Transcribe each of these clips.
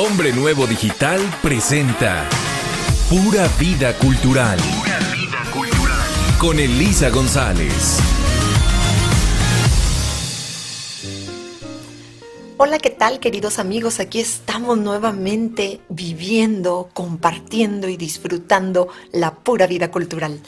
Hombre Nuevo Digital presenta Pura Vida Cultural. Pura Vida Cultural. Con Elisa González. Hola, ¿qué tal, queridos amigos? Aquí estamos nuevamente viviendo, compartiendo y disfrutando la pura vida cultural.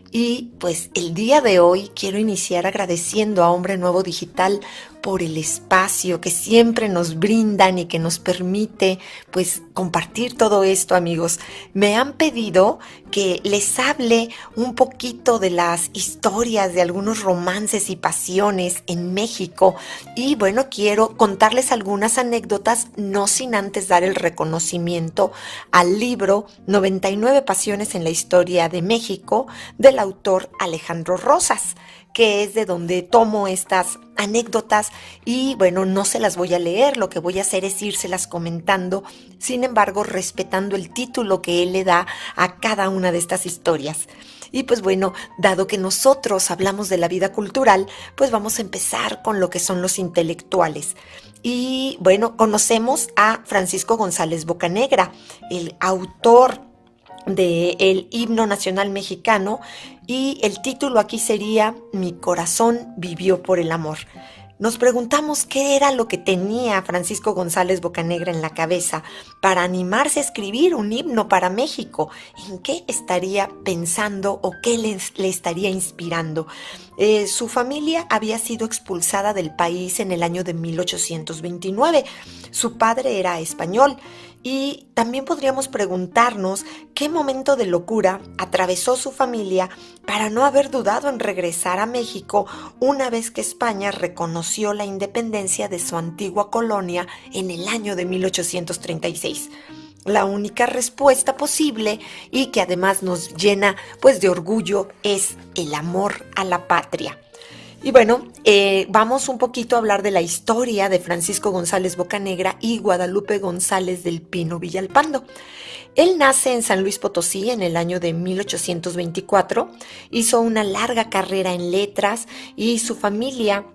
Y pues el día de hoy quiero iniciar agradeciendo a Hombre Nuevo Digital por el espacio que siempre nos brindan y que nos permite pues compartir todo esto, amigos. Me han pedido que les hable un poquito de las historias de algunos romances y pasiones en México y bueno, quiero contarles algunas anécdotas, no sin antes dar el reconocimiento al libro 99 Pasiones en la Historia de México del autor Alejandro Rosas, que es de donde tomo estas anécdotas y bueno, no se las voy a leer, lo que voy a hacer es írselas comentando, sin embargo, respetando el título que él le da a cada una de estas historias. Y pues bueno, dado que nosotros hablamos de la vida cultural, pues vamos a empezar con lo que son los intelectuales. Y bueno, conocemos a Francisco González Bocanegra, el autor del himno nacional mexicano, y el título aquí sería Mi corazón vivió por el amor. Nos preguntamos qué era lo que tenía Francisco González Bocanegra en la cabeza para animarse a escribir un himno para México. ¿En qué estaría pensando o qué le estaría inspirando? Su familia había sido expulsada del país en el año de 1829. Su padre era español. Y también podríamos preguntarnos qué momento de locura atravesó su familia para no haber dudado en regresar a México una vez que España reconoció la independencia de su antigua colonia en el año de 1836. La única respuesta posible y que además nos llena pues de orgullo es el amor a la patria. Y bueno, vamos un poquito a hablar de la historia de Francisco González Bocanegra y Guadalupe González del Pino Villalpando. Él nace en San Luis Potosí en el año de 1824, hizo una larga carrera en letras y su familia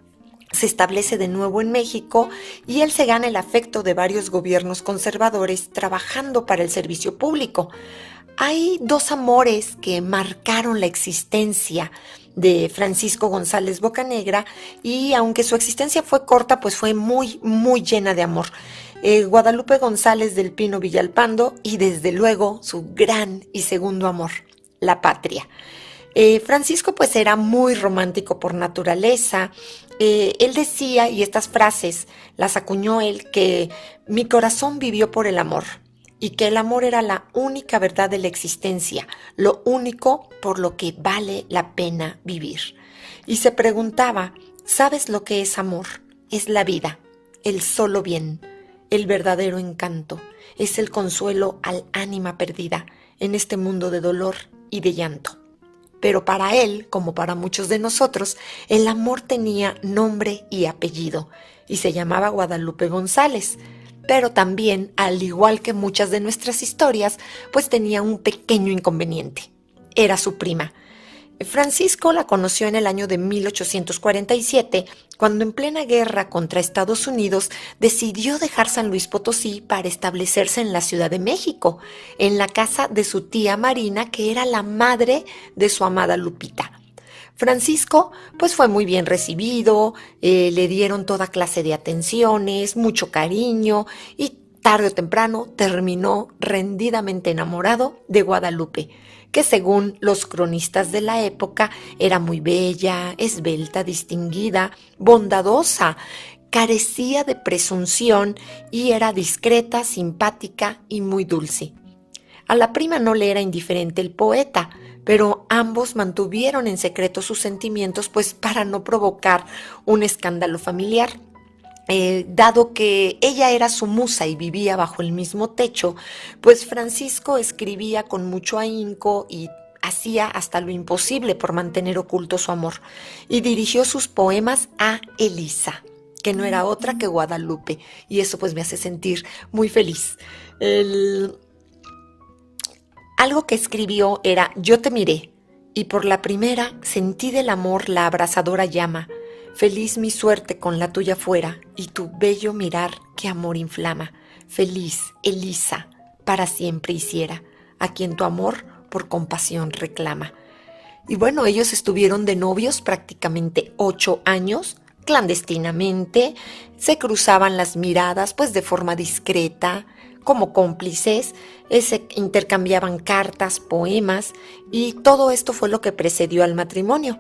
se establece de nuevo en México y él se gana el afecto de varios gobiernos conservadores trabajando para el servicio público. Hay dos amores que marcaron la existencia de Francisco González Bocanegra y aunque su existencia fue corta, pues fue muy, muy llena de amor. Guadalupe González del Pino Villalpando y desde luego su gran y segundo amor, la patria. Francisco pues era muy romántico por naturaleza. Él decía, y estas frases las acuñó él, que mi corazón vivió por el amor y que el amor era la única verdad de la existencia, lo único por lo que vale la pena vivir. Y se preguntaba, ¿sabes lo que es amor? Es la vida, el solo bien, el verdadero encanto, es el consuelo al ánima perdida en este mundo de dolor y de llanto. Pero para él, como para muchos de nosotros, el amor tenía nombre y apellido, y se llamaba Guadalupe González. Pero también, al igual que muchas de nuestras historias, pues tenía un pequeño inconveniente. Era su prima. Francisco la conoció en el año de 1847, cuando en plena guerra contra Estados Unidos decidió dejar San Luis Potosí para establecerse en la Ciudad de México, en la casa de su tía Marina, que era la madre de su amada Lupita. Francisco pues fue muy bien recibido, le dieron toda clase de atenciones, mucho cariño y tarde o temprano terminó rendidamente enamorado de Guadalupe, que según los cronistas de la época era muy bella, esbelta, distinguida, bondadosa, carecía de presunción y era discreta, simpática y muy dulce. A la prima no le era indiferente el poeta, pero ambos mantuvieron en secreto sus sentimientos pues para no provocar un escándalo familiar. Dado que ella era su musa y vivía bajo el mismo techo, pues Francisco escribía con mucho ahínco y hacía hasta lo imposible por mantener oculto su amor, y dirigió sus poemas a Elisa, que no era otra que Guadalupe, y eso pues me hace sentir muy feliz. Algo que escribió era: yo te miré, y por la primera sentí del amor la abrasadora llama. Feliz mi suerte con la tuya fuera, y tu bello mirar que amor inflama. Feliz, Elisa, para siempre hiciera, a quien tu amor por compasión reclama. Y bueno, ellos estuvieron de novios prácticamente 8 años, clandestinamente, se cruzaban las miradas pues de forma discreta, como cómplices, se intercambiaban cartas, poemas, y todo esto fue lo que precedió al matrimonio.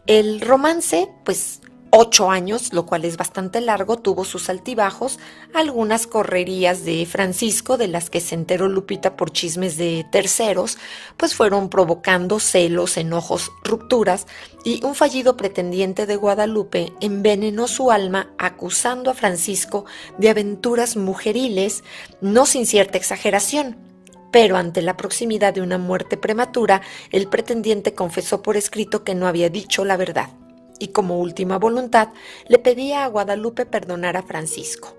El romance, pues 8 años, lo cual es bastante largo, tuvo sus altibajos, algunas correrías de Francisco, de las que se enteró Lupita por chismes de terceros, pues fueron provocando celos, enojos, rupturas, y un fallido pretendiente de Guadalupe envenenó su alma acusando a Francisco de aventuras mujeriles, no sin cierta exageración. Pero ante la proximidad de una muerte prematura, el pretendiente confesó por escrito que no había dicho la verdad, y como última voluntad le pedía a Guadalupe perdonar a Francisco.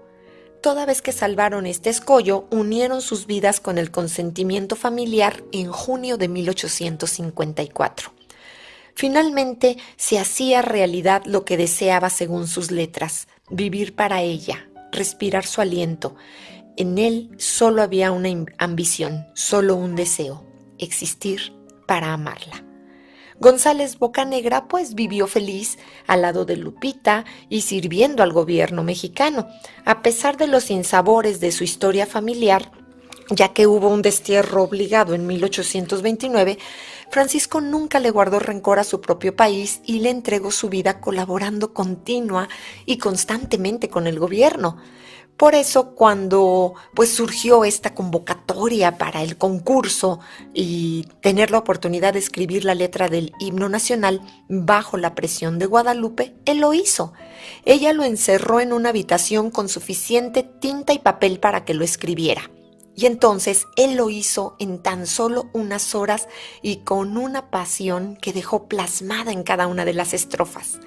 Toda vez que salvaron este escollo, unieron sus vidas con el consentimiento familiar en junio de 1854. Finalmente se hacía realidad lo que deseaba según sus letras: vivir para ella, respirar su aliento. En él solo había una ambición, solo un deseo: existir para amarla. González Bocanegra pues vivió feliz al lado de Lupita y sirviendo al gobierno mexicano, a pesar de los sinsabores de su historia familiar, ya que hubo un destierro obligado en 1829. Francisco nunca le guardó rencor a su propio país y le entregó su vida colaborando continua y constantemente con el gobierno. Por eso, cuando pues surgió esta convocatoria para el concurso y tener la oportunidad de escribir la letra del himno nacional bajo la presión de Guadalupe, él lo hizo. Ella lo encerró en una habitación con suficiente tinta y papel para que lo escribiera. Y entonces él lo hizo en tan solo unas horas y con una pasión que dejó plasmada en cada una de las estrofas.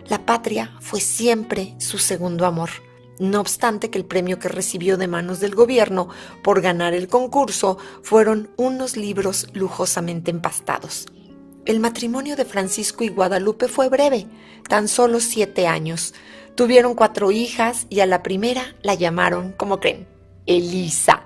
La patria fue siempre su segundo amor. No obstante que el premio que recibió de manos del gobierno por ganar el concurso fueron unos libros lujosamente empastados. El matrimonio de Francisco y Guadalupe fue breve, tan solo 7 años. Tuvieron 4 hijas y a la primera la llamaron, ¿cómo creen?, Elisa,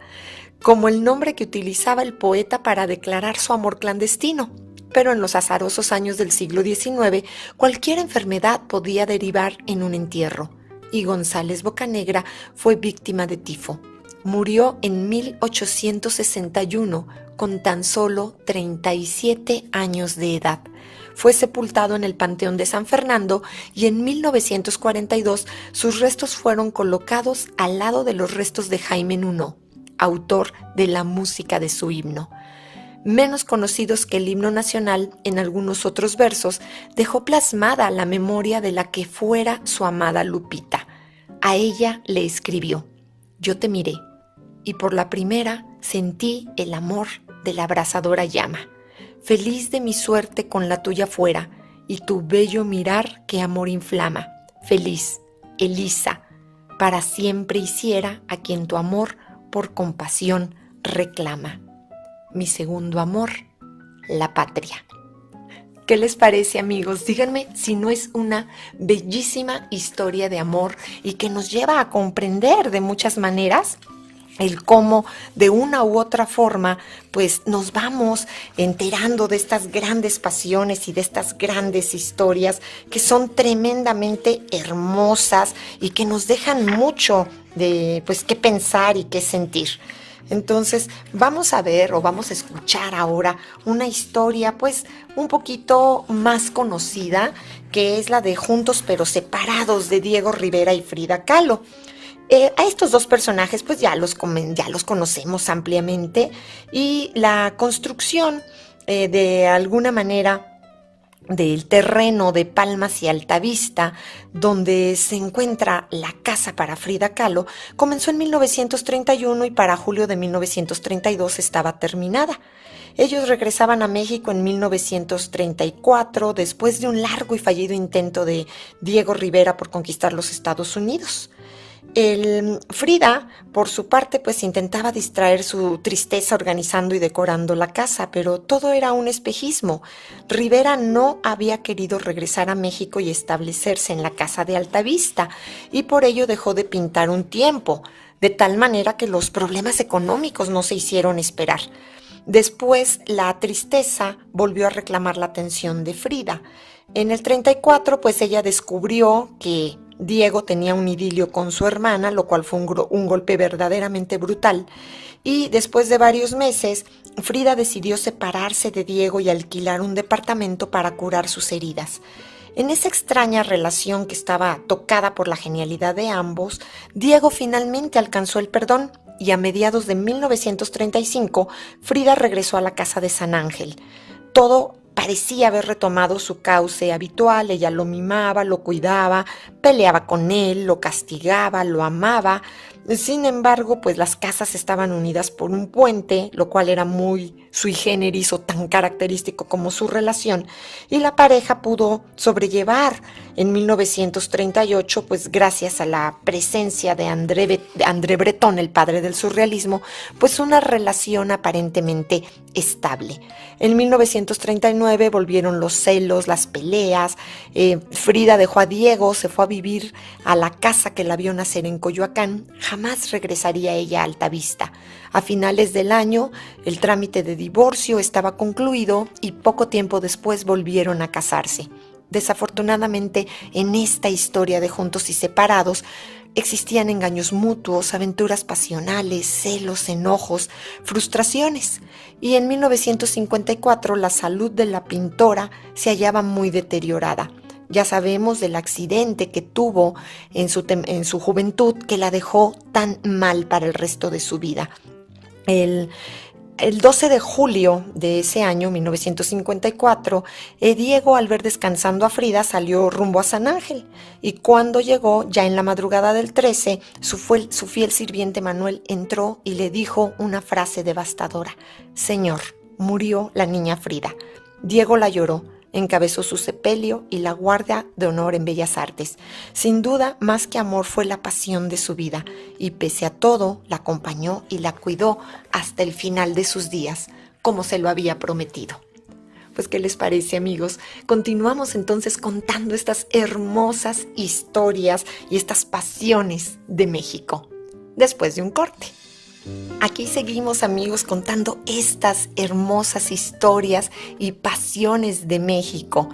como el nombre que utilizaba el poeta para declarar su amor clandestino. Pero en los azarosos años del siglo XIX, cualquier enfermedad podía derivar en un entierro, y González Bocanegra fue víctima de tifo. Murió en 1861 con tan solo 37 años de edad. Fue sepultado en el Panteón de San Fernando y en 1942 sus restos fueron colocados al lado de los restos de Jaime Nuno, autor de la música de su himno. Menos conocidos que el himno nacional, en algunos otros versos, dejó plasmada la memoria de la que fuera su amada Lupita. A ella le escribió: yo te miré, y por la primera sentí el amor de la abrasadora llama. Feliz de mi suerte con la tuya fuera, y tu bello mirar que amor inflama. Feliz, Elisa, para siempre hiciera a quien tu amor por compasión reclama. Mi segundo amor, la patria. ¿Qué les parece, amigos? Díganme si no es una bellísima historia de amor y que nos lleva a comprender de muchas maneras el cómo de una u otra forma pues nos vamos enterando de estas grandes pasiones y de estas grandes historias que son tremendamente hermosas y que nos dejan mucho de pues qué pensar y qué sentir. Entonces vamos a ver o vamos a escuchar ahora una historia pues un poquito más conocida, que es la de Juntos pero Separados, de Diego Rivera y Frida Kahlo. A estos dos personajes pues ya los conocemos ampliamente, y la construcción de alguna manera del terreno de Palmas y Altavista, donde se encuentra la casa para Frida Kahlo, comenzó en 1931 y para julio de 1932 estaba terminada. Ellos regresaban a México en 1934, después de un largo y fallido intento de Diego Rivera por conquistar los Estados Unidos. Frida, por su parte, pues intentaba distraer su tristeza organizando y decorando la casa, pero todo era un espejismo. Rivera no había querido regresar a México y establecerse en la casa de Altavista, y por ello dejó de pintar un tiempo, de tal manera que los problemas económicos no se hicieron esperar. Después, la tristeza volvió a reclamar la atención de Frida. En el 34, pues ella descubrió que Diego tenía un idilio con su hermana, lo cual fue un golpe verdaderamente brutal. Y después de varios meses, Frida decidió separarse de Diego y alquilar un departamento para curar sus heridas. En esa extraña relación que estaba tocada por la genialidad de ambos, Diego finalmente alcanzó el perdón y a mediados de 1935, Frida regresó a la casa de San Ángel. Todo parecía haber retomado su cauce habitual. Ella lo mimaba, lo cuidaba, peleaba con él, lo castigaba, lo amaba. Sin embargo, pues las casas estaban unidas por un puente, lo cual era muy sui generis o tan característico como su relación, y la pareja pudo sobrellevar en 1938, pues gracias a la presencia de André Breton, el padre del surrealismo, pues una relación aparentemente estable. En 1939 volvieron los celos, las peleas. Frida dejó a Diego, se fue a vivir a la casa que la vio nacer en Coyoacán. Jamás regresaría ella a Altavista. A finales del año, el trámite de divorcio estaba concluido y poco tiempo después volvieron a casarse. Desafortunadamente, en esta historia de juntos y separados, existían engaños mutuos, aventuras pasionales, celos, enojos, frustraciones. Y en 1954 la salud de la pintora se hallaba muy deteriorada. Ya sabemos del accidente que tuvo en su juventud, que la dejó tan mal para el resto de su vida. El 12 de julio de ese año, 1954, Diego, al ver descansando a Frida, salió rumbo a San Ángel. Y cuando llegó, ya en la madrugada del 13, su fiel sirviente Manuel entró y le dijo una frase devastadora: «Señor, murió la niña Frida». Diego la lloró, encabezó su sepelio y la guardia de honor en Bellas Artes. Sin duda, más que amor, fue la pasión de su vida, y pese a todo, la acompañó y la cuidó hasta el final de sus días, como se lo había prometido. Pues, ¿qué les parece, amigos? Continuamos entonces contando estas hermosas historias y estas pasiones de México, después de un corte. Aquí seguimos, amigos, contando estas hermosas historias y pasiones de México.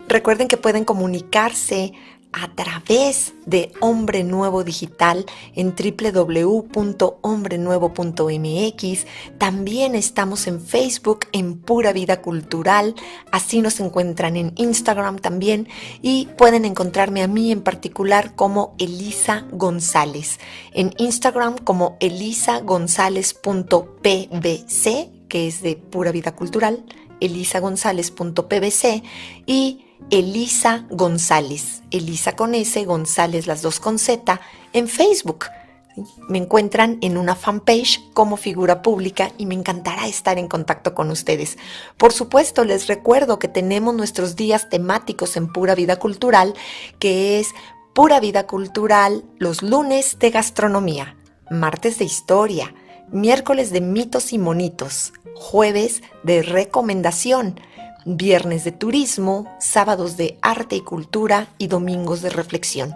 Recuerden que pueden comunicarse a través de Hombre Nuevo Digital en www.hombrenuevo.mx. También estamos en Facebook en Pura Vida Cultural. Así nos encuentran en Instagram también. Y pueden encontrarme a mí en particular como Elisa González. En Instagram como elisagonzalez.pbc, que es de Pura Vida Cultural, elisagonzalez.pbc, y Elisa González, Elisa con S, González las dos con Z, en Facebook. Me encuentran en una fanpage como figura pública y me encantará estar en contacto con ustedes. Por supuesto, les recuerdo que tenemos nuestros días temáticos en Pura Vida Cultural, que es Pura Vida Cultural los lunes de gastronomía, martes de historia, miércoles de mitos y monitos, jueves de recomendación, viernes de turismo, sábados de arte y cultura y domingos de reflexión.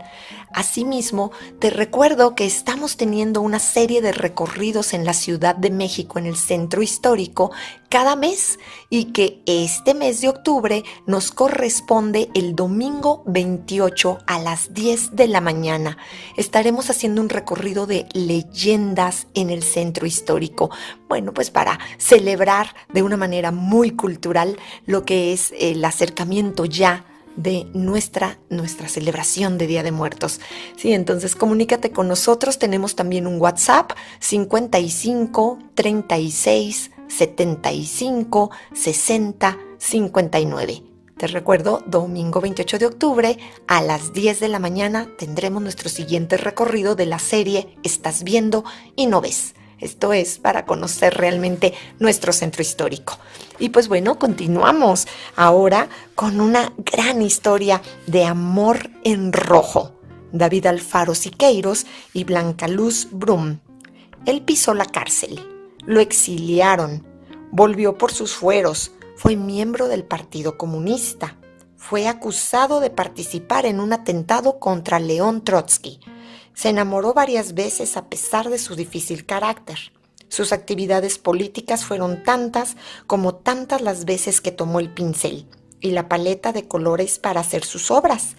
Asimismo, te recuerdo que estamos teniendo una serie de recorridos en la Ciudad de México, en el centro histórico, cada mes, y que este mes de octubre nos corresponde el domingo 28 a las 10 de la mañana. Estaremos haciendo un recorrido de leyendas en el centro histórico. Bueno, pues para celebrar de una manera muy cultural lo que es el acercamiento ya de nuestra celebración de Día de Muertos. Sí, entonces comunícate con nosotros. Tenemos también un WhatsApp 55 36 75 60 59. Te recuerdo, domingo 28 de octubre a las 10 de la mañana tendremos nuestro siguiente recorrido de la serie Estás viendo y no ves. Esto es para conocer realmente nuestro centro histórico. Y pues bueno, continuamos ahora con una gran historia de amor en rojo. David Alfaro Siqueiros y Blanca Luz Brum. Él pisó la cárcel, lo exiliaron, volvió por sus fueros, fue miembro del Partido Comunista, fue acusado de participar en un atentado contra León Trotsky. Se enamoró varias veces a pesar de su difícil carácter. Sus actividades políticas fueron tantas como tantas las veces que tomó el pincel y la paleta de colores para hacer sus obras.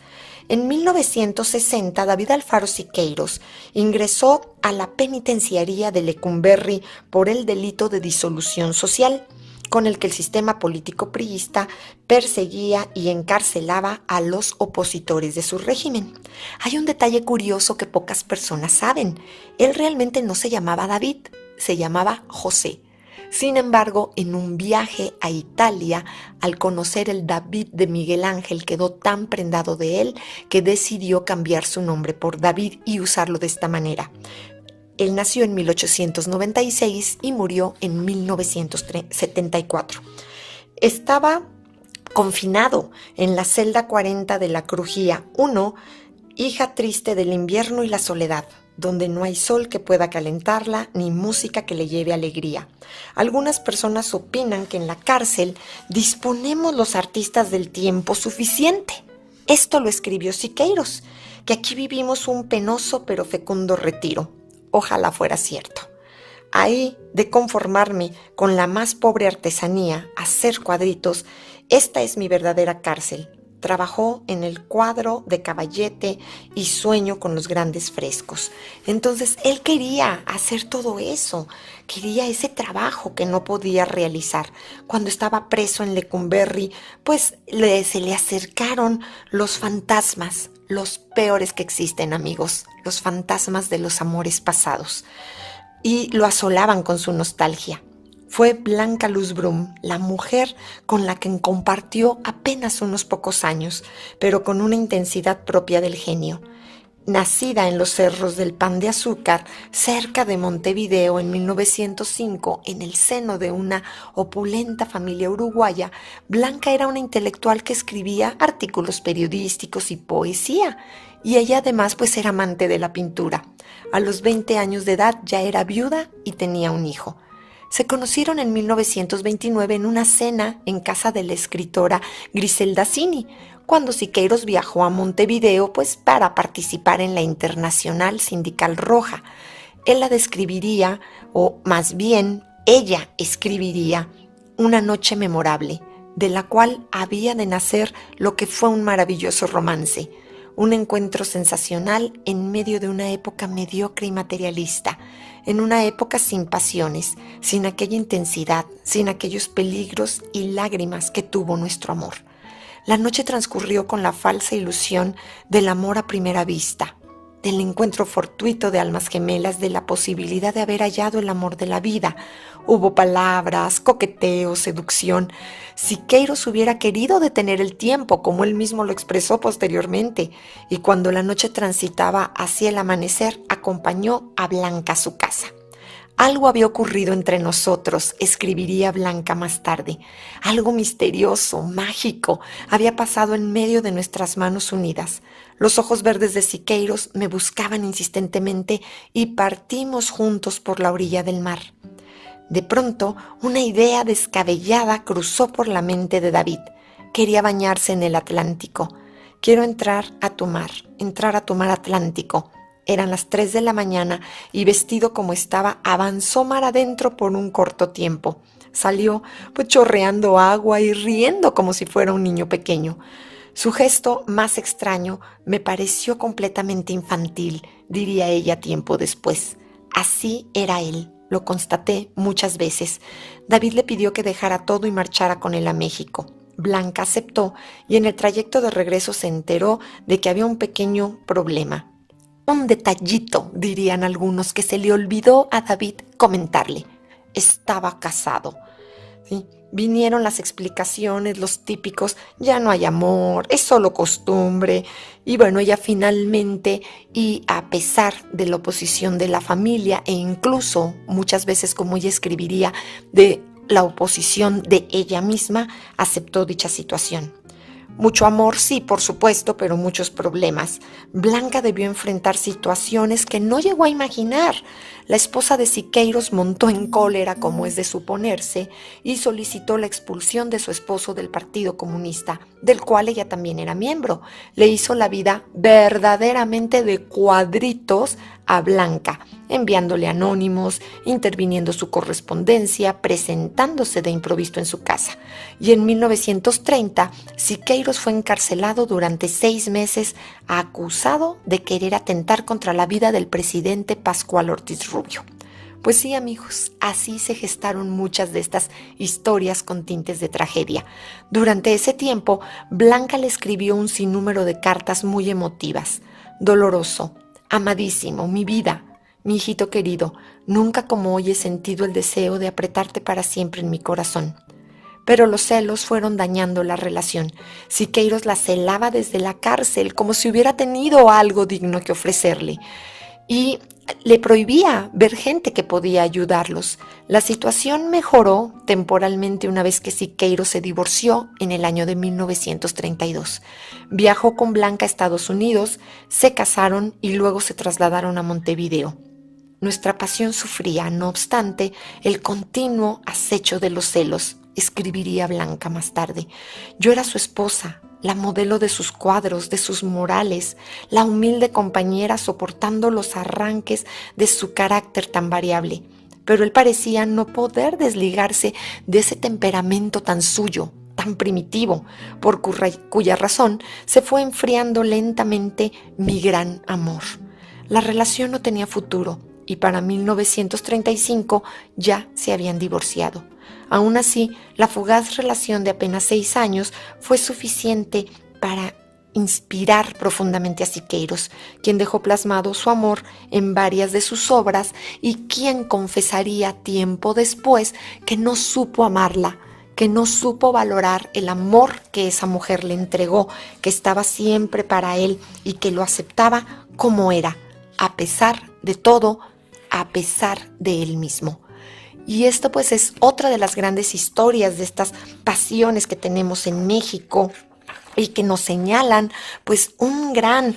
En 1960, David Alfaro Siqueiros ingresó a la penitenciaría de Lecumberri por el delito de disolución social, con el que el sistema político priista perseguía y encarcelaba a los opositores de su régimen. Hay un detalle curioso que pocas personas saben. Él realmente no se llamaba David, se llamaba José. Sin embargo, en un viaje a Italia, al conocer el David de Miguel Ángel, quedó tan prendado de él que decidió cambiar su nombre por David y usarlo de esta manera. Él nació en 1896 y murió en 1974. Estaba confinado en la celda 40 de la Crujía 1, hija triste del invierno y la soledad, donde no hay sol que pueda calentarla ni música que le lleve alegría. Algunas personas opinan que en la cárcel disponemos los artistas del tiempo suficiente. Esto lo escribió Siqueiros, que aquí vivimos un penoso pero fecundo retiro. Ojalá fuera cierto. Ahí, de conformarme con la más pobre artesanía, hacer cuadritos, esta es mi verdadera cárcel. Trabajó en el cuadro de Caballete y sueño con los grandes frescos. Entonces, él quería hacer todo eso, quería ese trabajo que no podía realizar. Cuando estaba preso en Lecumberri, pues se le acercaron los fantasmas, los peores que existen, amigos, los fantasmas de los amores pasados, y lo asolaban con su nostalgia. Fue Blanca Luz Brum, la mujer con la que compartió apenas unos pocos años, pero con una intensidad propia del genio. Nacida en los cerros del Pan de Azúcar, cerca de Montevideo en 1905, en el seno de una opulenta familia uruguaya, Blanca era una intelectual que escribía artículos periodísticos y poesía, y ella además pues era amante de la pintura. A los 20 años de edad ya era viuda y tenía un hijo. Se conocieron en 1929 en una cena en casa de la escritora Griselda Cini, cuando Siqueiros viajó a Montevideo pues para participar en la Internacional Sindical Roja. Él la describiría, o más bien ella escribiría, una noche memorable, de la cual había de nacer lo que fue un maravilloso romance, un encuentro sensacional en medio de una época mediocre y materialista, en una época sin pasiones, sin aquella intensidad, sin aquellos peligros y lágrimas que tuvo nuestro amor. La noche transcurrió con la falsa ilusión del amor a primera vista, del encuentro fortuito de almas gemelas, de la posibilidad de haber hallado el amor de la vida. Hubo palabras, coqueteo, seducción. Siqueiros hubiera querido detener el tiempo, como él mismo lo expresó posteriormente, y cuando la noche transitaba hacia el amanecer, acompañó a Blanca a su casa. Algo había ocurrido entre nosotros, escribiría Blanca más tarde. Algo misterioso, mágico, había pasado en medio de nuestras manos unidas. Los ojos verdes de Siqueiros me buscaban insistentemente y partimos juntos por la orilla del mar. De pronto, una idea descabellada cruzó por la mente de David. Quería bañarse en el Atlántico. Quiero entrar a tu mar Atlántico. Eran las 3 de la mañana y vestido como estaba, avanzó mar adentro por un corto tiempo. Salió pues chorreando agua y riendo como si fuera un niño pequeño. Su gesto más extraño me pareció completamente infantil, diría ella tiempo después. Así era él, lo constaté muchas veces. David le pidió que dejara todo y marchara con él a México. Blanca aceptó y en el trayecto de regreso se enteró de que había un pequeño problema. Un detallito, dirían algunos, que se le olvidó a David comentarle. Estaba casado. ¿Sí? Vinieron las explicaciones, los típicos, ya no hay amor, es solo costumbre. Y bueno, ella finalmente, y a pesar de la oposición de la familia e incluso muchas veces, como ella escribiría, de la oposición de ella misma, aceptó dicha situación. Mucho amor, sí, por supuesto, pero muchos problemas. Blanca debió enfrentar situaciones que no llegó a imaginar. La esposa de Siqueiros montó en cólera, como es de suponerse, y solicitó la expulsión de su esposo del Partido Comunista, del cual ella también era miembro. Le hizo la vida verdaderamente de cuadritos a Blanca, enviándole anónimos, interviniendo su correspondencia, presentándose de improviso en su casa. Y en 1930, Siqueiros fue encarcelado durante 6 meses, acusado de querer atentar contra la vida del presidente Pascual Ortiz Rubio. Pues sí, amigos, así se gestaron muchas de estas historias con tintes de tragedia. Durante ese tiempo, Blanca le escribió un sinnúmero de cartas muy emotivas. Doloroso, amadísimo, mi vida, mi hijito querido, nunca como hoy he sentido el deseo de apretarte para siempre en mi corazón. Pero los celos fueron dañando la relación. Siqueiros la celaba desde la cárcel como si hubiera tenido algo digno que ofrecerle. Y le prohibía ver gente que podía ayudarlos. La situación mejoró temporalmente una vez que Siqueiros se divorció en el año de 1932. Viajó con Blanca a Estados Unidos, se casaron y luego se trasladaron a Montevideo. Nuestra pasión sufría, no obstante, el continuo acecho de los celos, escribiría Blanca más tarde. Yo era su esposa, la modelo de sus cuadros, de sus murales, la humilde compañera soportando los arranques de su carácter tan variable. Pero él parecía no poder desligarse de ese temperamento tan suyo, tan primitivo, por cuya razón se fue enfriando lentamente mi gran amor. La relación no tenía futuro y para 1935 ya se habían divorciado. Aún así, la fugaz relación de apenas 6 años fue suficiente para inspirar profundamente a Siqueiros, quien dejó plasmado su amor en varias de sus obras y quien confesaría tiempo después que no supo amarla, que no supo valorar el amor que esa mujer le entregó, que estaba siempre para él y que lo aceptaba como era, a pesar de todo, a pesar de él mismo. Y esto pues es otra de las grandes historias de estas pasiones que tenemos en México y que nos señalan pues un gran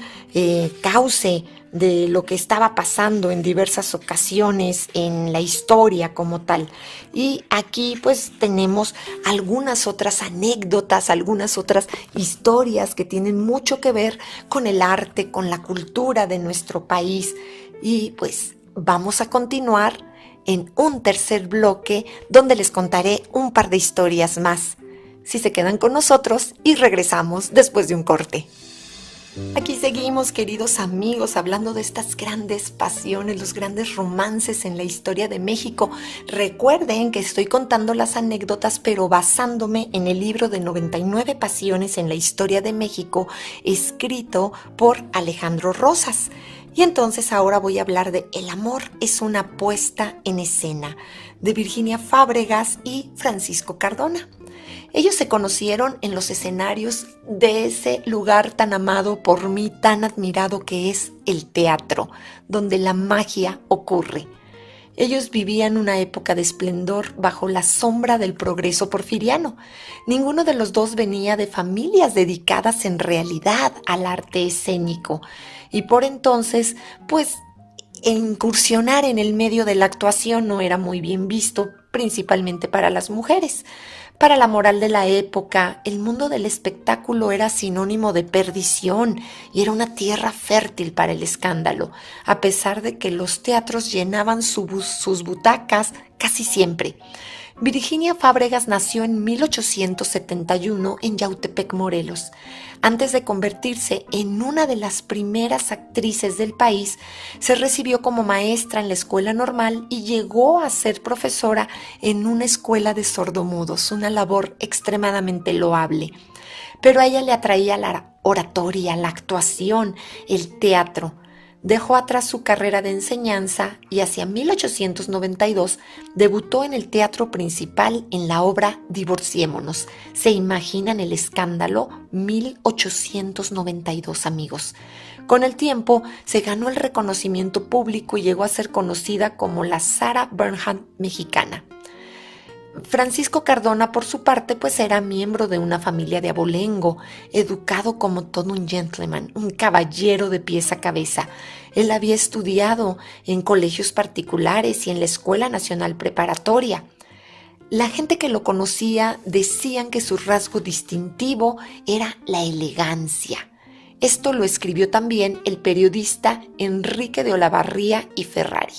cauce de lo que estaba pasando en diversas ocasiones en la historia como tal. Y aquí pues tenemos algunas otras anécdotas, algunas otras historias que tienen mucho que ver con el arte, con la cultura de nuestro país. Y pues vamos a continuar en un tercer bloque donde les contaré un par de historias más. Si se quedan con nosotros y regresamos después de un corte. Aquí seguimos, queridos amigos, hablando de estas grandes pasiones, los grandes romances en la historia de México. Recuerden que estoy contando las anécdotas, pero basándome en el libro de 99 pasiones en la historia de México, escrito por Alejandro Rosas. Y entonces ahora voy a hablar de El amor es una puesta en escena, de Virginia Fábregas y Francisco Cardona. Ellos se conocieron en los escenarios de ese lugar tan amado por mí, tan admirado que es el teatro, donde la magia ocurre. Ellos vivían una época de esplendor bajo la sombra del progreso porfiriano. Ninguno de los dos venía de familias dedicadas en realidad al arte escénico. Y por entonces, pues, incursionar en el medio de la actuación no era muy bien visto, principalmente para las mujeres. Para la moral de la época, el mundo del espectáculo era sinónimo de perdición y era una tierra fértil para el escándalo, a pesar de que los teatros llenaban sus butacas casi siempre. Virginia Fábregas nació en 1871 en Yautepec, Morelos. Antes de convertirse en una de las primeras actrices del país, se recibió como maestra en la escuela normal y llegó a ser profesora en una escuela de sordomudos, una labor extremadamente loable. Pero a ella le atraía la oratoria, la actuación, el teatro. Dejó atrás su carrera de enseñanza y hacia 1892 debutó en el teatro principal en la obra Divorciémonos. ¿Se imaginan el escándalo? 1892, amigos. Con el tiempo se ganó el reconocimiento público y llegó a ser conocida como la Sarah Bernhardt mexicana. Francisco Cardona, por su parte, pues era miembro de una familia de abolengo, educado como todo un gentleman, un caballero de pies a cabeza. Él había estudiado en colegios particulares y en la Escuela Nacional Preparatoria. La gente que lo conocía decían que su rasgo distintivo era la elegancia. Esto lo escribió también el periodista Enrique de Olavarría y Ferrari.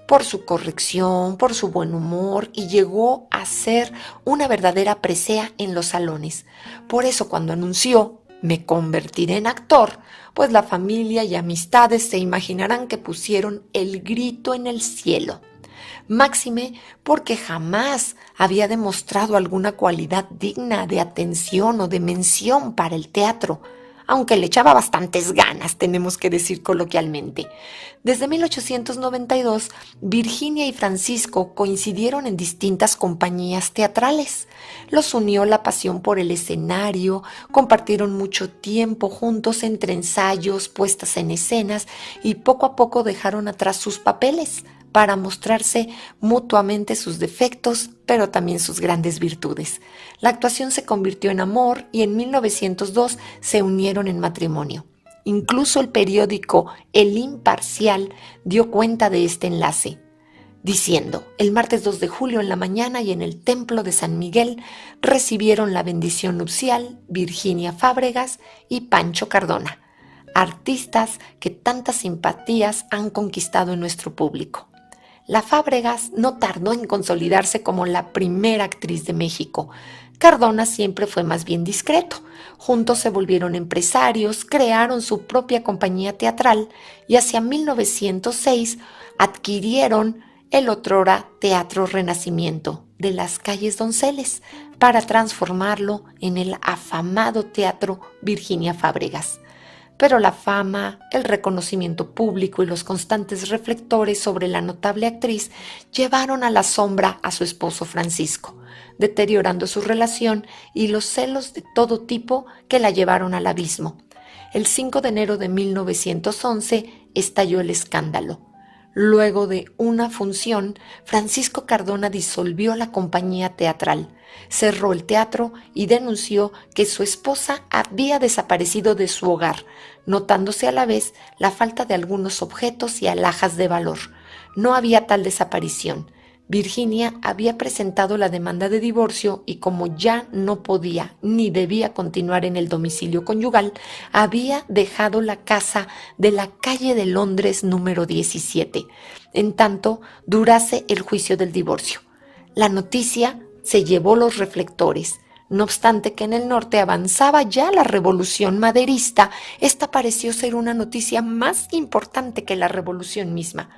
Por su corrección, por su buen humor, y llegó a ser una verdadera presea en los salones. Por eso cuando anunció "me convertiré en actor", pues la familia y amistades se imaginarán que pusieron el grito en el cielo. Máxime porque jamás había demostrado alguna cualidad digna de atención o de mención para el teatro, aunque le echaba bastantes ganas, tenemos que decir coloquialmente. Desde 1892, Virginia y Francisco coincidieron en distintas compañías teatrales. Los unió la pasión por el escenario, compartieron mucho tiempo juntos entre ensayos, puestas en escenas, y poco a poco dejaron atrás sus papeles para mostrarse mutuamente sus defectos, pero también sus grandes virtudes. La actuación se convirtió en amor y en 1902 se unieron en matrimonio. Incluso el periódico El Imparcial dio cuenta de este enlace, diciendo: "El martes 2 de julio en la mañana y en el Templo de San Miguel recibieron la bendición nupcial Virginia Fábregas y Pancho Cardona, artistas que tantas simpatías han conquistado en nuestro público". La Fábregas no tardó en consolidarse como la primera actriz de México. Cardona siempre fue más bien discreto. Juntos se volvieron empresarios, crearon su propia compañía teatral y hacia 1906 adquirieron el otrora Teatro Renacimiento de las calles Donceles para transformarlo en el afamado Teatro Virginia Fábregas. Pero la fama, el reconocimiento público y los constantes reflectores sobre la notable actriz llevaron a la sombra a su esposo Francisco, deteriorando su relación y los celos de todo tipo que la llevaron al abismo. El 5 de enero de 1911 estalló el escándalo. Luego de una función, Francisco Cardona disolvió la compañía teatral, cerró el teatro y denunció que su esposa había desaparecido de su hogar, notándose a la vez la falta de algunos objetos y alhajas de valor. No había tal desaparición. Virginia había presentado la demanda de divorcio y, como ya no podía ni debía continuar en el domicilio conyugal, había dejado la casa de la calle de Londres número 17, en tanto durase el juicio del divorcio. La noticia se llevó los reflectores. No obstante que en el norte avanzaba ya la revolución maderista, esta pareció ser una noticia más importante que la revolución misma.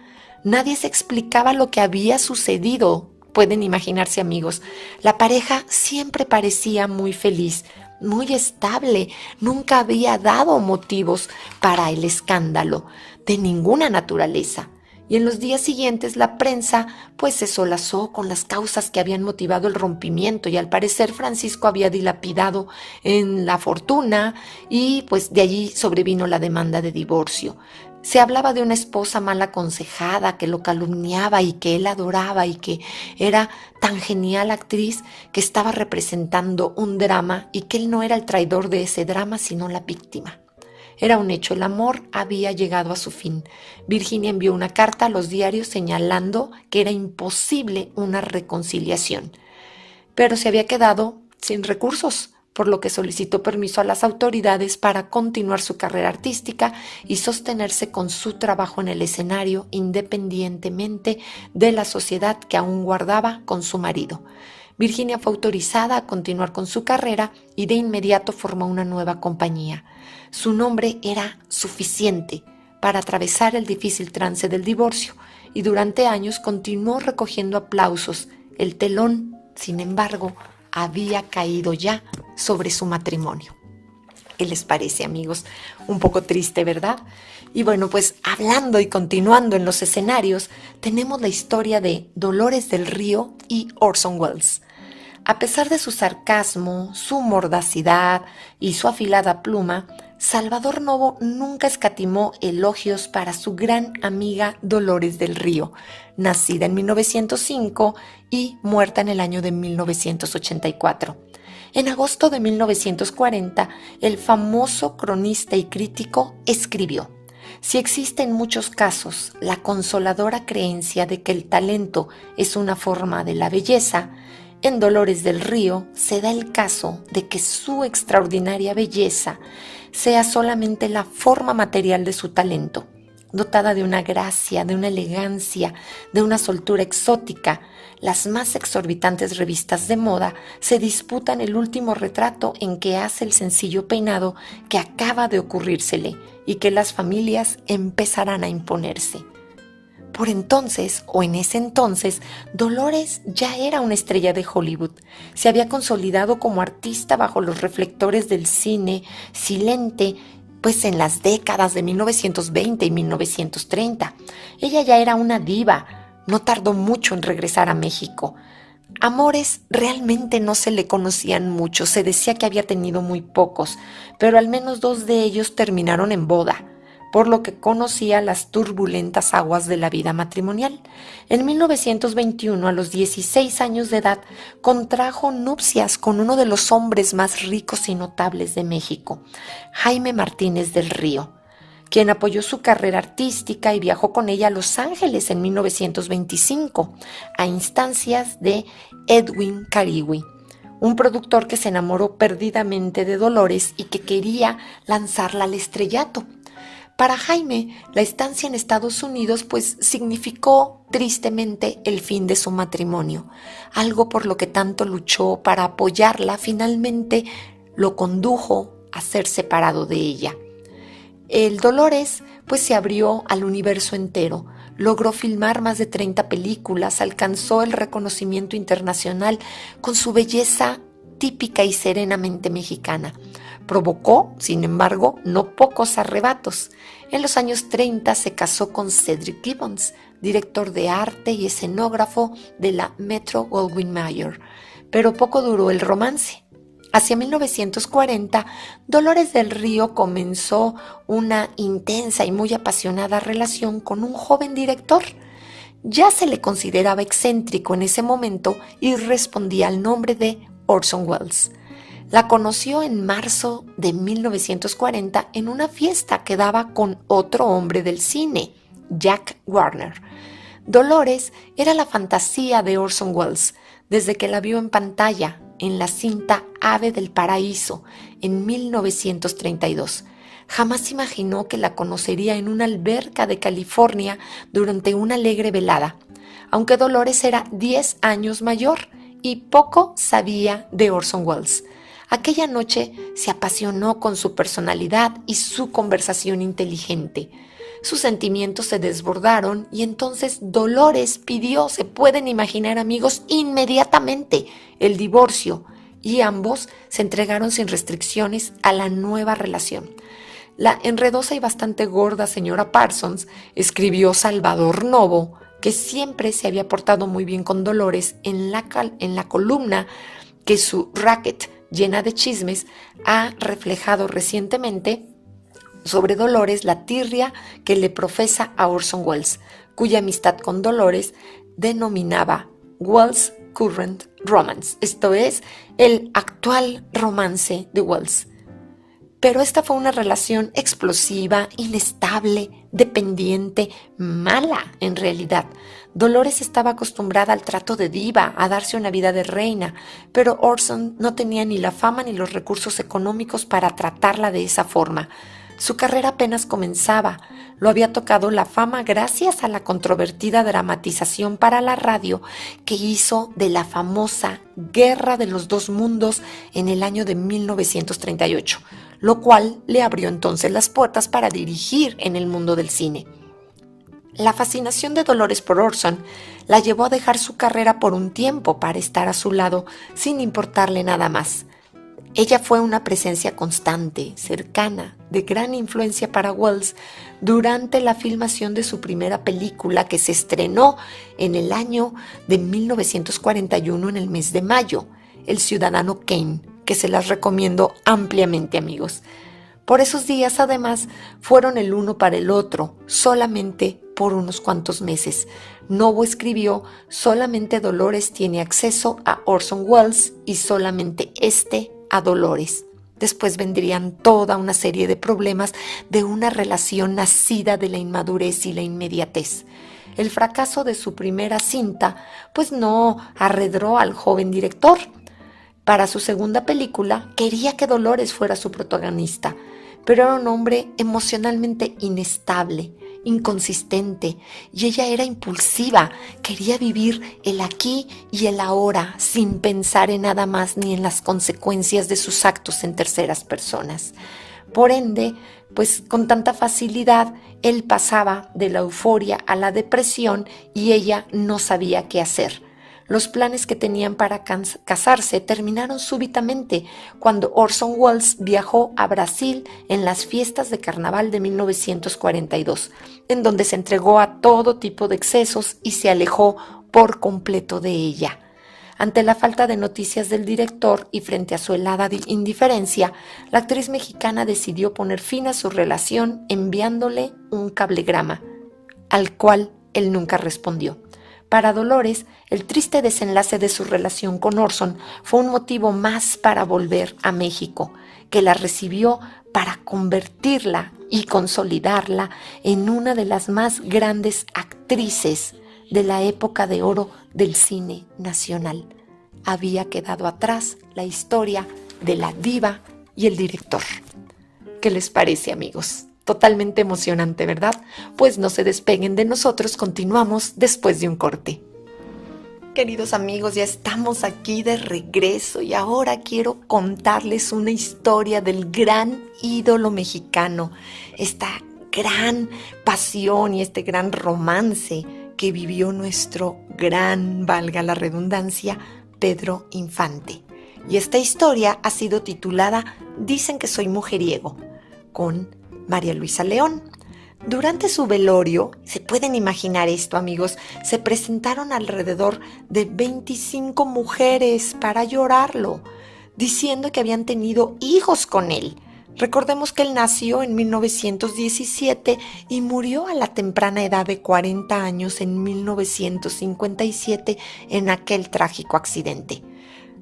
Nadie se explicaba lo que había sucedido. Pueden imaginarse, amigos. La pareja siempre parecía muy feliz, muy estable. Nunca había dado motivos para el escándalo de ninguna naturaleza. Y en los días siguientes la prensa pues se solazó con las causas que habían motivado el rompimiento, y al parecer Francisco había dilapidado en la fortuna y pues de allí sobrevino la demanda de divorcio. Se hablaba de una esposa mal aconsejada que lo calumniaba y que él adoraba y que era tan genial actriz que estaba representando un drama y que él no era el traidor de ese drama sino la víctima. Era un hecho, el amor había llegado a su fin. Virginia envió una carta a los diarios señalando que era imposible una reconciliación, pero se había quedado sin recursos, por lo que solicitó permiso a las autoridades para continuar su carrera artística y sostenerse con su trabajo en el escenario independientemente de la sociedad que aún guardaba con su marido. Virginia fue autorizada a continuar con su carrera y de inmediato formó una nueva compañía. Su nombre era suficiente para atravesar el difícil trance del divorcio y durante años continuó recogiendo aplausos. El telón, sin embargo, había caído ya sobre su matrimonio. ¿Qué les parece, amigos? Un poco triste, ¿verdad? Y bueno, pues hablando y continuando en los escenarios, tenemos la historia de Dolores del Río y Orson Welles. A pesar de su sarcasmo, su mordacidad y su afilada pluma, Salvador Novo nunca escatimó elogios para su gran amiga Dolores del Río, nacida en 1905 y muerta en el año de 1984. En agosto de 1940, el famoso cronista y crítico escribió: si existe en muchos casos la consoladora creencia de que el talento es una forma de la belleza, en Dolores del Río se da el caso de que su extraordinaria belleza sea solamente la forma material de su talento, dotada de una gracia, de una elegancia, de una soltura exótica. Las más exorbitantes revistas de moda se disputan el último retrato en que hace el sencillo peinado que acaba de ocurrírsele y que las familias empezarán a imponerse. Por entonces, o en ese entonces, Dolores ya era una estrella de Hollywood. Se había consolidado como artista bajo los reflectores del cine silente, pues en las décadas de 1920 y 1930. Ella ya era una diva. No tardó mucho en regresar a México. Amores realmente no se le conocían mucho, se decía que había tenido muy pocos, pero al menos 2 de ellos terminaron en boda, por lo que conocía las turbulentas aguas de la vida matrimonial. En 1921, a los 16 años de edad, contrajo nupcias con uno de los hombres más ricos y notables de México, Jaime Martínez del Río, quien apoyó su carrera artística y viajó con ella a Los Ángeles en 1925, a instancias de Edwin Cariwi, un productor que se enamoró perdidamente de Dolores y que quería lanzarla al estrellato. Para Jaime, la estancia en Estados Unidos pues significó tristemente el fin de su matrimonio. Algo por lo que tanto luchó para apoyarla finalmente lo condujo a ser separado de ella. El Dolores pues se abrió al universo entero, logró filmar más de 30 películas, alcanzó el reconocimiento internacional con su belleza típica y serenamente mexicana. Provocó, sin embargo, no pocos arrebatos. En los años 30 se casó con Cedric Gibbons, director de arte y escenógrafo de la Metro-Goldwyn-Mayer, pero poco duró el romance. Hacia 1940, Dolores del Río comenzó una intensa y muy apasionada relación con un joven director. Ya se le consideraba excéntrico en ese momento y respondía al nombre de Orson Welles. La conoció en marzo de 1940 en una fiesta que daba con otro hombre del cine, Jack Warner. Dolores era la fantasía de Orson Welles desde que la vio en pantalla en la cinta Ave del Paraíso en 1932. Jamás imaginó que la conocería en una alberca de California durante una alegre velada, aunque Dolores era 10 años mayor y poco sabía de Orson Welles. Aquella noche se apasionó con su personalidad y su conversación inteligente. Sus sentimientos se desbordaron y entonces Dolores pidió, se pueden imaginar amigos, inmediatamente el divorcio y ambos se entregaron sin restricciones a la nueva relación. La enredosa y bastante gorda señora Parsons escribió Salvador Novo, que siempre se había portado muy bien con Dolores, en la columna que su Racket, llena de chismes, ha reflejado recientemente sobre Dolores la tirria que le profesa a Orson Welles, cuya amistad con Dolores denominaba Welles Current Romance, esto es, el actual romance de Welles. Pero esta fue una relación explosiva, inestable, dependiente, mala en realidad. Dolores estaba acostumbrada al trato de diva, a darse una vida de reina, pero Orson no tenía ni la fama ni los recursos económicos para tratarla de esa forma. Su carrera apenas comenzaba. Lo había tocado la fama gracias a la controvertida dramatización para la radio que hizo de la famosa Guerra de los Dos Mundos en el año de 1938, lo cual le abrió entonces las puertas para dirigir en el mundo del cine. La fascinación de Dolores por Orson la llevó a dejar su carrera por un tiempo para estar a su lado sin importarle nada más. Ella fue una presencia constante, cercana, de gran influencia para Welles durante la filmación de su primera película que se estrenó en el año de 1941 en el mes de mayo, El Ciudadano Kane, que se las recomiendo ampliamente, amigos. Por esos días, además, fueron el uno para el otro, solamente por unos cuantos meses. Novo escribió: solamente Dolores tiene acceso a Orson Welles y solamente a Dolores. Después vendrían toda una serie de problemas de una relación nacida de la inmadurez y la inmediatez. El fracaso de su primera cinta, pues no arredró al joven director. Para su segunda película, quería que Dolores fuera su protagonista, pero era un hombre emocionalmente inestable, inconsistente, y ella era impulsiva, quería vivir el aquí y el ahora, sin pensar en nada más ni en las consecuencias de sus actos en terceras personas. Por ende, pues con tanta facilidad, él pasaba de la euforia a la depresión y ella no sabía qué hacer. Los planes que tenían para casarse terminaron súbitamente cuando Orson Welles viajó a Brasil en las fiestas de carnaval de 1942, en donde se entregó a todo tipo de excesos y se alejó por completo de ella. Ante la falta de noticias del director y frente a su helada indiferencia, la actriz mexicana decidió poner fin a su relación enviándole un cablegrama, al cual él nunca respondió. Para Dolores, el triste desenlace de su relación con Orson fue un motivo más para volver a México, que la recibió para convertirla y consolidarla en una de las más grandes actrices de la época de oro del cine nacional. Había quedado atrás la historia de la diva y el director. ¿Qué les parece, amigos? Totalmente emocionante, ¿verdad? Pues no se despeguen de nosotros, continuamos después de un corte. Queridos amigos, ya estamos aquí de regreso y ahora quiero contarles una historia del gran ídolo mexicano, esta gran pasión y este gran romance que vivió nuestro gran, valga la redundancia, Pedro Infante. Y esta historia ha sido titulada Dicen que soy mujeriego, con María Luisa León. Durante su velorio, se pueden imaginar esto, amigos, se presentaron alrededor de 25 mujeres para llorarlo, diciendo que habían tenido hijos con él. Recordemos que él nació en 1917 y murió a la temprana edad de 40 años en 1957 en aquel trágico accidente.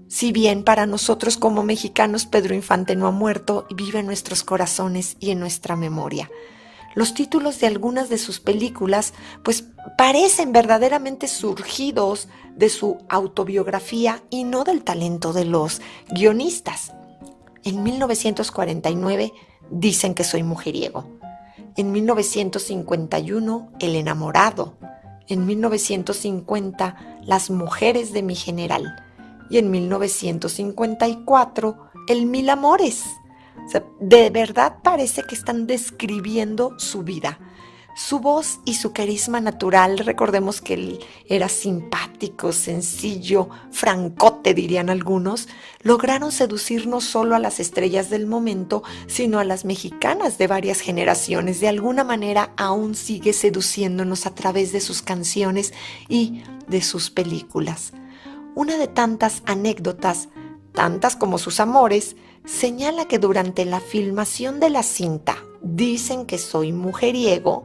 Si bien para nosotros como mexicanos Pedro Infante no ha muerto, vive en nuestros corazones y en nuestra memoria. Los títulos de algunas de sus películas pues parecen verdaderamente surgidos de su autobiografía y no del talento de los guionistas. En 1949, Dicen que soy mujeriego. En 1951, El enamorado. En 1950, Las mujeres de mi general. Y en 1954, El mil amores. O sea, de verdad parece que están describiendo su vida. Su voz y su carisma natural, recordemos que él era simpático, sencillo, francote dirían algunos, lograron seducir no solo a las estrellas del momento, sino a las mexicanas de varias generaciones. De alguna manera aún sigue seduciéndonos a través de sus canciones y de sus películas. Una de tantas anécdotas, tantas como sus amores, señala que durante la filmación de la cinta Dicen que soy mujeriego,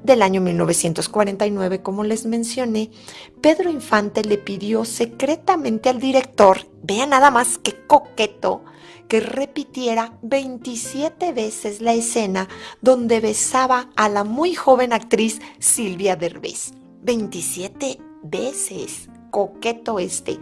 del año 1949, como les mencioné, Pedro Infante le pidió secretamente al director, vean nada más qué coqueto, que repitiera 27 veces la escena donde besaba a la muy joven actriz Silvia Derbez. 27 veces, coqueto este.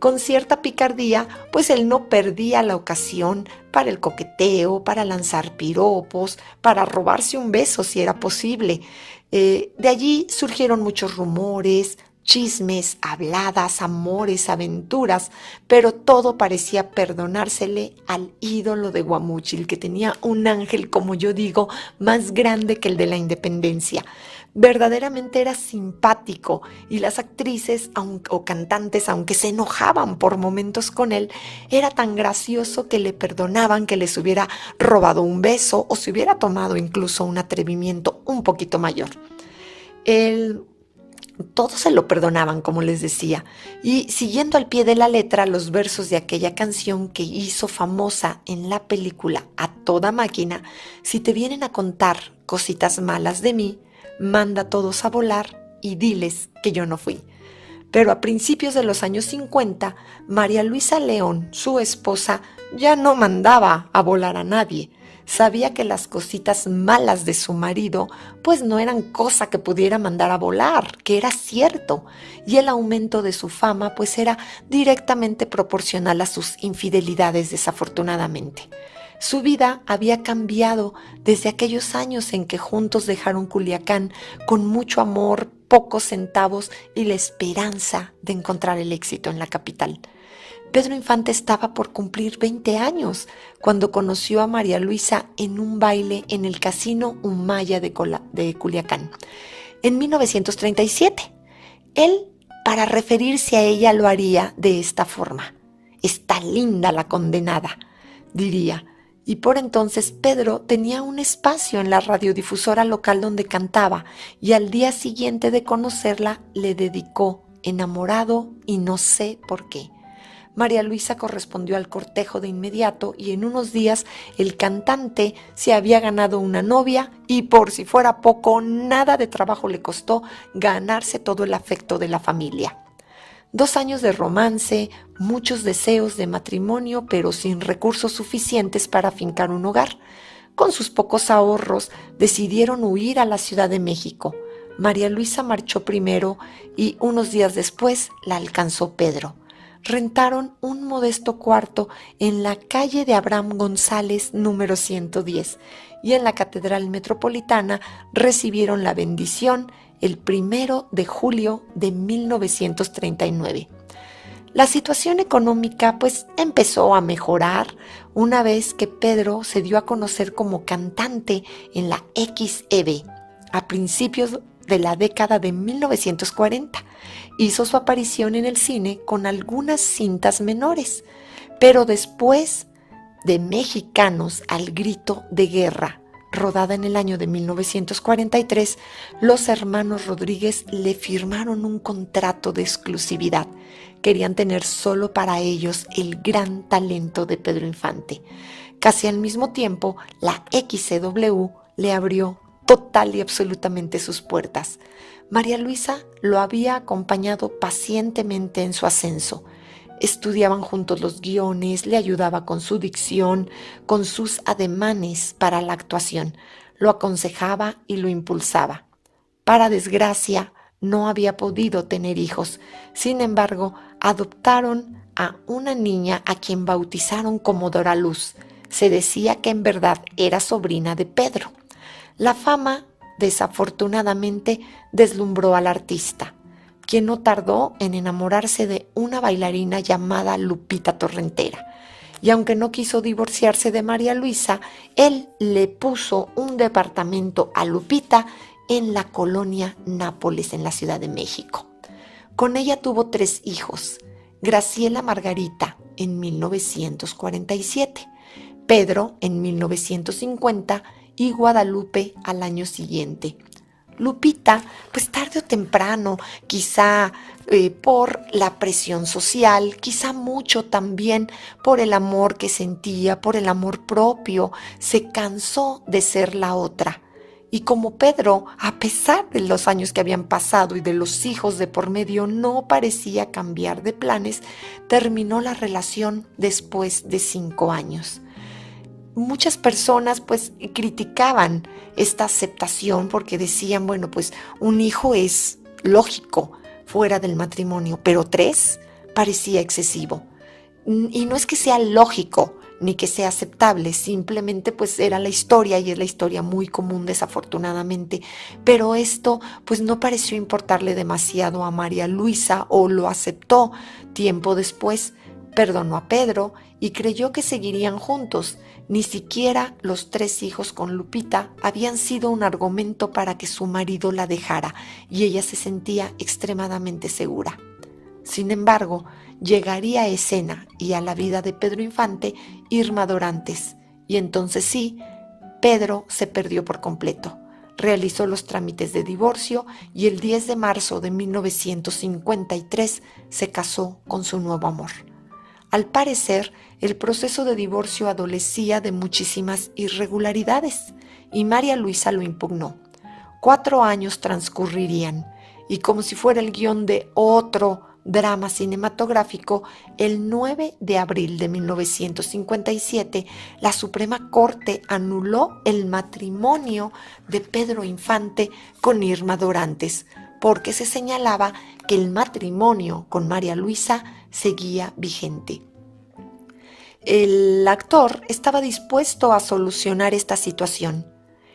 Con cierta picardía, pues él no perdía la ocasión para el coqueteo, para lanzar piropos, para robarse un beso si era posible. De allí surgieron muchos rumores, chismes, habladas, amores, aventuras, pero todo parecía perdonársele al ídolo de Guamúchil, que tenía un ángel, como yo digo, más grande que el de la Independencia. Verdaderamente era simpático y las actrices o cantantes, aunque se enojaban por momentos con él, era tan gracioso que le perdonaban que les hubiera robado un beso o se hubiera tomado incluso un atrevimiento un poquito mayor. Todos se lo perdonaban, como les decía, y siguiendo al pie de la letra los versos de aquella canción que hizo famosa en la película A Toda Máquina: si te vienen a contar cositas malas de mí, manda todos a volar y diles que yo no fui. Pero a principios de los años 50, María Luisa León, su esposa, ya no mandaba a volar a nadie. Sabía que las cositas malas de su marido pues no eran cosa que pudiera mandar a volar, que era cierto, y el aumento de su fama pues era directamente proporcional a sus infidelidades, desafortunadamente. Su vida había cambiado desde aquellos años en que juntos dejaron Culiacán con mucho amor, pocos centavos y la esperanza de encontrar el éxito en la capital. Pedro Infante estaba por cumplir 20 años cuando conoció a María Luisa en un baile en el Casino Humaya de Culiacán, en 1937. Él, para referirse a ella, lo haría de esta forma: está linda la condenada, diría. Y por entonces Pedro tenía un espacio en la radiodifusora local donde cantaba, y al día siguiente de conocerla le dedicó Enamorado y no sé por qué. María Luisa correspondió al cortejo de inmediato y en unos días el cantante se había ganado una novia y, por si fuera poco, nada de trabajo le costó ganarse todo el afecto de la familia. 2 años de romance, muchos deseos de matrimonio, pero sin recursos suficientes para afincar un hogar. Con sus pocos ahorros decidieron huir a la Ciudad de México. María Luisa marchó primero y unos días después la alcanzó Pedro. Rentaron un modesto cuarto en la calle de Abraham González, número 110, y en la Catedral Metropolitana recibieron la bendición el 1 de julio de 1939. La situación económica pues empezó a mejorar una vez que Pedro se dio a conocer como cantante en la XEB a principios de la década de 1940. Hizo su aparición en el cine con algunas cintas menores, pero después de Mexicanos al grito de guerra, rodada en el año de 1943, los hermanos Rodríguez le firmaron un contrato de exclusividad. Querían tener solo para ellos el gran talento de Pedro Infante. Casi al mismo tiempo, la XCW le abrió total y absolutamente sus puertas. María Luisa lo había acompañado pacientemente en su ascenso. Estudiaban juntos los guiones, le ayudaba con su dicción, con sus ademanes para la actuación, lo aconsejaba y lo impulsaba. Para desgracia, no había podido tener hijos. Sin embargo, adoptaron a una niña a quien bautizaron como Dora Luz. Se decía que en verdad era sobrina de Pedro. La fama, desafortunadamente, deslumbró al artista, quien no tardó en enamorarse de una bailarina llamada Lupita Torrentera. Y aunque no quiso divorciarse de María Luisa, él le puso un departamento a Lupita en la colonia Nápoles, en la Ciudad de México. Con ella tuvo 3 hijos: Graciela Margarita en 1947, Pedro en 1950 y Guadalupe al año siguiente. Lupita, pues tarde o temprano, quizá por la presión social, quizá mucho también por el amor que sentía, por el amor propio, se cansó de ser la otra. Y como Pedro, a pesar de los años que habían pasado y de los hijos de por medio, no parecía cambiar de planes, terminó la relación después de 5 años. Muchas personas pues criticaban esta aceptación porque decían, bueno, pues un hijo es lógico fuera del matrimonio, pero 3 parecía excesivo. Y no es que sea lógico ni que sea aceptable, simplemente pues era la historia y es la historia muy común, desafortunadamente. Pero esto pues no pareció importarle demasiado a María Luisa, o lo aceptó. Tiempo después perdonó a Pedro y creyó que seguirían juntos. Ni siquiera los 3 hijos con Lupita habían sido un argumento para que su marido la dejara, y ella se sentía extremadamente segura. Sin embargo, llegaría a escena y a la vida de Pedro Infante Irma Dorantes, y entonces sí, Pedro se perdió por completo. realizó los trámites de divorcio y el 10 de marzo de 1953 se casó con su nuevo amor. Al parecer, el proceso de divorcio adolecía de muchísimas irregularidades y María Luisa lo impugnó. 4 años transcurrirían y, como si fuera el guión de otro drama cinematográfico, el 9 de abril de 1957, la Suprema Corte anuló el matrimonio de Pedro Infante con Irma Dorantes, porque se señalaba que el matrimonio con María Luisa seguía vigente. El actor estaba dispuesto a solucionar esta situación.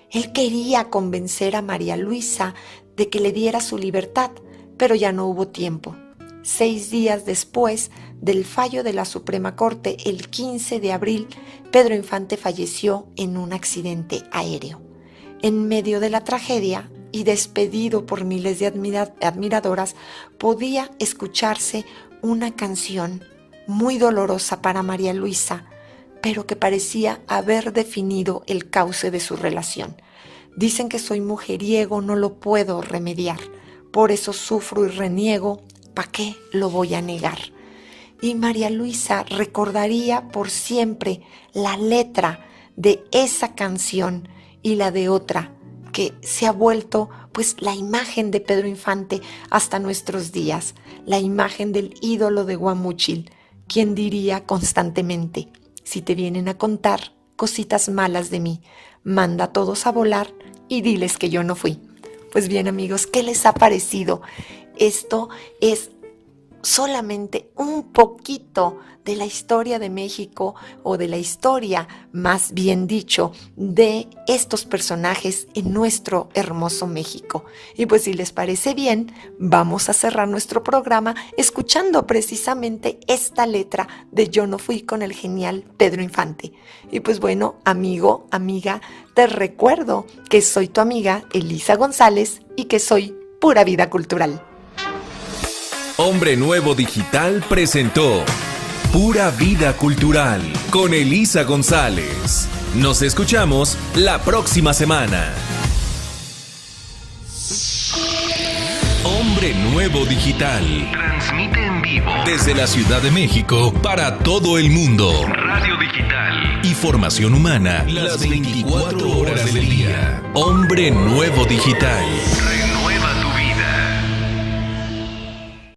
Él quería convencer a María Luisa de que le diera su libertad, pero ya no hubo tiempo. 6 días después del fallo de la Suprema Corte, el 15 de abril, Pedro Infante falleció en un accidente aéreo. En medio de la tragedia y despedido por miles de admiradoras, podía escucharse una canción muy dolorosa para María Luisa, pero que parecía haber definido el cauce de su relación. Dicen que soy mujeriego, no lo puedo remediar, por eso sufro y reniego, ¿para qué lo voy a negar? Y María Luisa recordaría por siempre la letra de esa canción y la de otra, que se ha vuelto pues la imagen de Pedro Infante hasta nuestros días, la imagen del ídolo de Guamúchil, quien diría constantemente: si te vienen a contar cositas malas de mí, manda a todos a volar y diles que yo no fui. Pues bien, amigos, ¿qué les ha parecido? Esto es solamente un poquito de la historia de México, o de la historia, más bien dicho, de estos personajes en nuestro hermoso México. Y pues si les parece bien, vamos a cerrar nuestro programa escuchando precisamente esta letra de Yo no fui con el genial Pedro Infante. Y pues bueno, amigo, amiga, te recuerdo que soy tu amiga Elisa González y que soy Pura Vida Cultural. Hombre Nuevo Digital presentó Pura Vida Cultural con Elisa González. Nos escuchamos la próxima semana. Hombre Nuevo Digital transmite en vivo desde la Ciudad de México para todo el mundo. Radio digital y formación humana las 24 horas del día. Hombre Nuevo Digital.